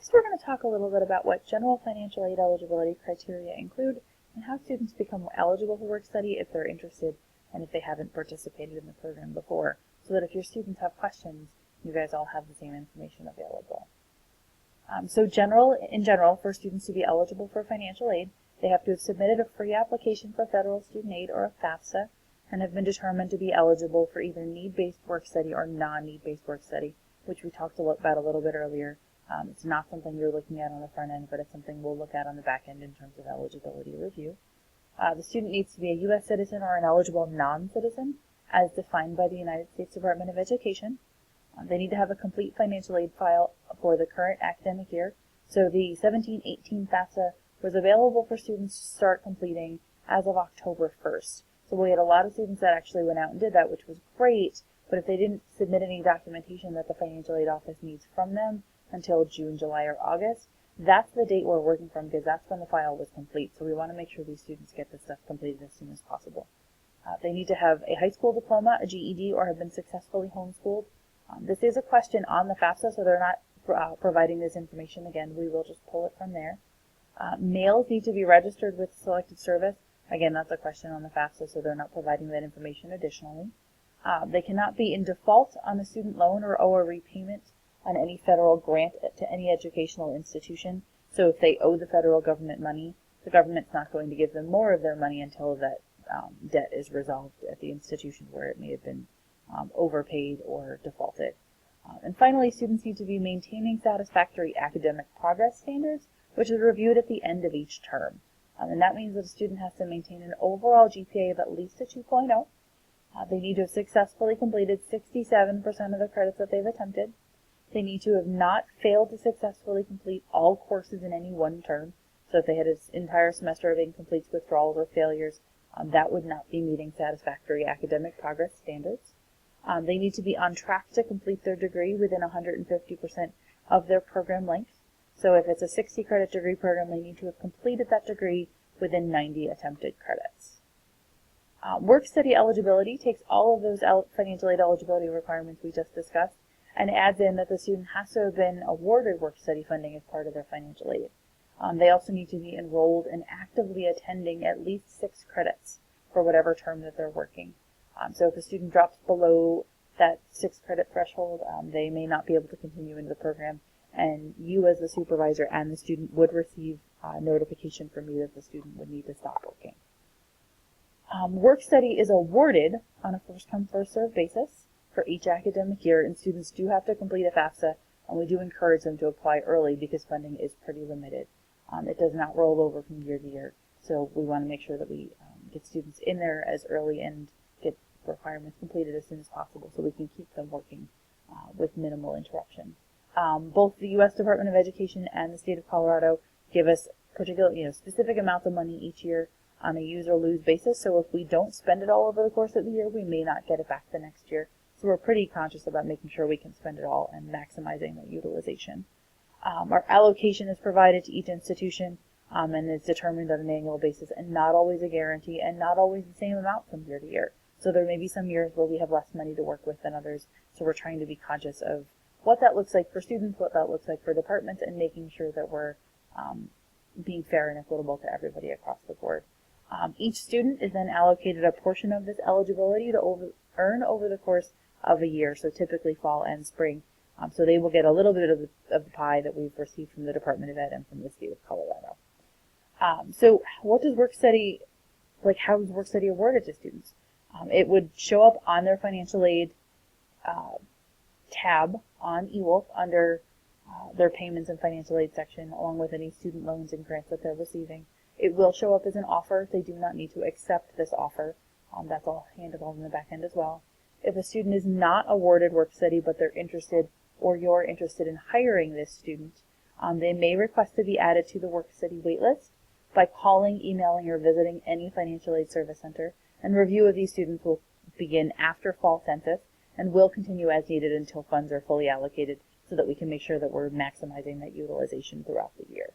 Next, we're going to talk a little bit about what general financial aid eligibility criteria include and how students become eligible for work study if they're interested and if they haven't participated in the program before, so that if your students have questions, you guys all have the same information available. In general, for students to be eligible for financial aid, they have to have submitted a free application for federal student aid or a FAFSA and have been determined to be eligible for either need-based work study or non-need-based work study, which we talked about a little bit earlier. It's not something you're looking at on the front end, but it's something we'll look at on the back end in terms of eligibility review. The student needs to be a U.S. citizen or an eligible non-citizen, as defined by the United States Department of Education. They need to have a complete financial aid file for the current academic year. So the 17-18 FAFSA was available for students to start completing as of October 1st. So we had a lot of students that actually went out and did that, which was great, but if they didn't submit any documentation that the financial aid office needs from them until June, July, or August, that's the date we're working from because that's when the file was complete. So we want to make sure these students get this stuff completed as soon as possible. They need to have a high school diploma, a GED, or have been successfully homeschooled. This is a question on the FAFSA, so they're not providing this information again. We will just pull it from there. Males need to be registered with selected service. Again, that's a question on the FAFSA, so they're not providing that information additionally. They cannot be in default on a student loan or owe a repayment on any federal grant to any educational institution. So if they owe the federal government money, the government's not going to give them more of their money until that debt is resolved at the institution where it may have been overpaid or defaulted. And finally, students need to be maintaining satisfactory academic progress standards, which is reviewed at the end of each term. And that means that a student has to maintain an overall GPA of at least a 2.0. They need to have successfully completed 67% of the credits that they've attempted. They need to have not failed to successfully complete all courses in any one term. So if they had an entire semester of incompletes, withdrawals, or failures, that would not be meeting satisfactory academic progress standards. They need to be on track to complete their degree within 150% of their program length. So if it's a 60 credit degree program, they need to have completed that degree within 90 attempted credits. Work study eligibility takes all of those financial aid eligibility requirements we just discussed and adds in that the student has to have been awarded work study funding as part of their financial aid. They also need to be enrolled and actively attending at least 6 credits for whatever term that they're working. So if a student drops below that 6 credit threshold, they may not be able to continue into the program, and you as the supervisor and the student would receive notification from you that the student would need to stop working. Work study is awarded on a first-come, first-served basis for each academic year, and students do have to complete a FAFSA, and we do encourage them to apply early because funding is pretty limited. It does not roll over from year to year, so we want to make sure that we get students in there as early and get requirements completed as soon as possible so we can keep them working with minimal interruption. Both the U.S. Department of Education and the state of Colorado give us specific amounts of money each year on a use or lose basis, so if we don't spend it all over the course of the year, we may not get it back the next year. So we're pretty conscious about making sure we can spend it all and maximizing that utilization. Our allocation is provided to each institution and is determined on an annual basis and not always a guarantee and not always the same amount from year to year. So there may be some years where we have less money to work with than others, so we're trying to be conscious of what that looks like for students, what that looks like for departments, and making sure that we're being fair and equitable to everybody across the board. Each student is then allocated a portion of this eligibility to earn over the course of a year, so typically fall and spring. So they will get a little bit of the pie that we've received from the Department of Ed and from the state of Colorado. So what does work study, how is work study awarded to students? It would show up on their financial aid tab on eWolf under their payments and financial aid section, along with any student loans and grants that they're receiving. It will show up as an offer. They do not need to accept this offer. That's all handled in the back end as well. If a student is not awarded work study, but they're interested or you're interested in hiring this student, they may request to be added to the work study waitlist by calling, emailing, or visiting any financial aid service center. And review of these students will begin after fall census and will continue as needed until funds are fully allocated so that we can make sure that we're maximizing that utilization throughout the year.